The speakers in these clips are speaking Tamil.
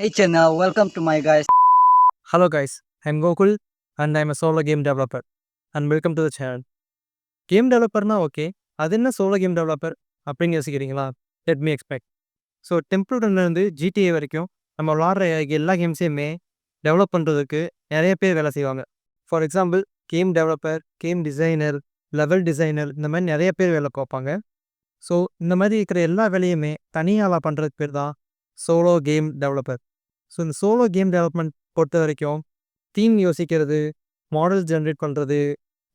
Hey Chenna, welcome to my guys. Hello guys, I'm Gokul and I'm a solo game developer and welcome to the channel. Game டெவலப்பர்னா ஓகே. அது என்ன சோலோ கேம் டெவலப்பர் அப்படின்னு யோசிக்கிறீங்களா? Let me explain. So temple ரன்லேருந்து GTA வரைக்கும் நம்ம விளாட்ற எல்லா கேம்ஸையுமே டெவலப் பண்ணுறதுக்கு நிறைய பேர் வேலை செய்வாங்க. For example game developer, game designer, level designer இந்த மாதிரி நிறைய பேர் வேலை பார்ப்பாங்க. ஸோ இந்த மாதிரி இருக்கிற எல்லா வேலையுமே தனியாளாக பண்ணுறதுக்கு பேர் தான் சோலோ கேம் டெவலப்பர். ஸோ இந்த சோலோ கேம் டெவலப்மெண்ட் பொறுத்த வரைக்கும் தீம் யோசிக்கிறது, மாடல் ஜென்ரேட் பண்ணுறது,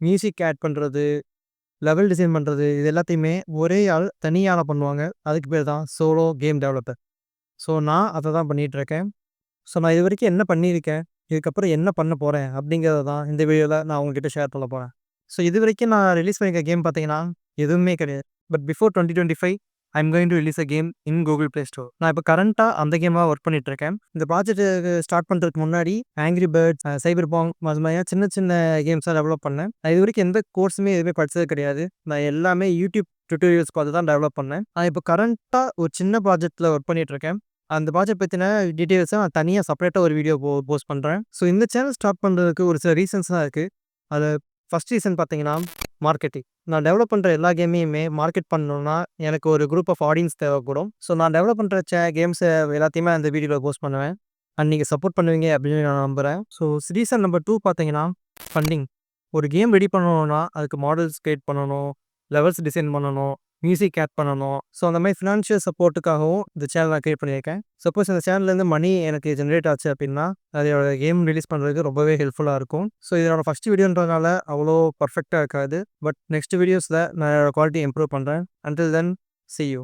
மியூசிக் ஆட் பண்ணுறது, லெவல் டிசைன் பண்ணுறது இது எல்லாத்தையுமே ஒரே ஆள் தனியாளாக பண்ணுவாங்க. அதுக்கு பேர் தான் சோலோ கேம் டெவலப்பர். ஸோ நான் அதை தான் பண்ணிகிட்ருக்கேன். ஸோ நான் இது வரைக்கும் என்ன பண்ணியிருக்கேன், இதுக்கப்புறம் என்ன பண்ண போகிறேன் அப்படிங்கிறத தான் இந்த வீடியோவில் நான் உங்ககிட்ட ஷேர் பண்ண போகிறேன். ஸோ இது வரைக்கும் நான் ரிலீஸ் பண்ணியிருக்க கேம் பார்த்தீங்கன்னா எதுவுமே கிடையாது. But before 2025 I'm going to release a game in Google play store. நான் இப்போ கரண்ட்டாக அந்த கேமாக ஒர்க் பண்ணிகிட்ருக்கேன். இந்த ப்ராஜெக்ட் ஸ்டார்ட் பண்ணுறதுக்கு முன்னாடி ஆங்கிரி பேர்ட்ஸ், சைபர் பாங் அது மாதிரியாக சின்ன சின்ன கேம்ஸாக டெவலப் பண்ணேன். நான் இது வரைக்கும் எந்த கோர்ஸுமே எதுவுமே படித்தது கிடையாது. நான் எல்லாமே யூடியூப் டுட்டோரியல்ஸ் பார்த்து தான் டெவலப் பண்ணேன். நான் இப்போ கரண்ட்டாக ஒரு சின்ன ப்ராஜெக்ட்டில் ஒர்க் பண்ணிகிட்ருக்கேன். அந்த ப்ராஜெக்ட் பற்றின டீட்டெயில்ஸை நான் தனியாக செப்பரேட்டாக ஒரு வீடியோ போஸ்ட் பண்ணுறேன். ஸோ இந்த சேனல் ஸ்டார்ட் பண்ணுறதுக்கு ஒரு சில ரீசன்ஸ் தான் இருக்குது. அதில் ஃபஸ்ட் ரீசன் பார்த்தீங்கன்னா மார்க்கெட்டிங். நான் டெவலப் பண்ணுற எல்லா கேமையுமே மார்க்கெட் பண்ணணுன்னா எனக்கு ஒரு குரூப் ஆஃப் ஆடியன்ஸ் தேவைப்படும். ஸோ நான் டெவலப் பண்ணுற கேம்ஸை எல்லாத்தையுமே அந்த வீடியோவில் போஸ்ட் பண்ணுவேன். அண்ட் நீங்கள் சப்போர்ட் பண்ணுவீங்க அப்படின்னு நான் நம்புகிறேன். ஸோ ரீசன் நம்பர் 2 பார்த்தீங்கன்னா ஃபண்டிங். ஒரு கேம் ரெடி பண்ணணுன்னா அதுக்கு மாடல்ஸ் கிரியேட் பண்ணணும், லெவல்ஸ் டிசைன் பண்ணணும், மியூசிக் ஆட் பண்ணணும். ஸோ அந்த மாதிரி ஃபினான்ஷியல் சப்போர்ட்டுக்காகவும் இந்த சேனல் நான் கிரியேட் பண்ணியிருக்கேன். சப்போஸ் இந்த சேனல்லேருந்து மணி எனக்கு ஜென்ரேட் ஆச்சு அப்படின்னா அதோட கேம் ரிலீஸ் பண்ணுறதுக்கு ரொம்பவே ஹெல்ப்ஃபுல்லாக இருக்கும். ஸோ இதோட ஃபஸ்ட் வீடியோன்றதுனால அவ்வளோ பர்ஃபெக்டாக இருக்காது. பட் நெக்ஸ்ட் வீடியோஸில் நான் என்னோட குவாலிட்டி இம்ப்ரூவ் பண்ணுறேன். Until then see you.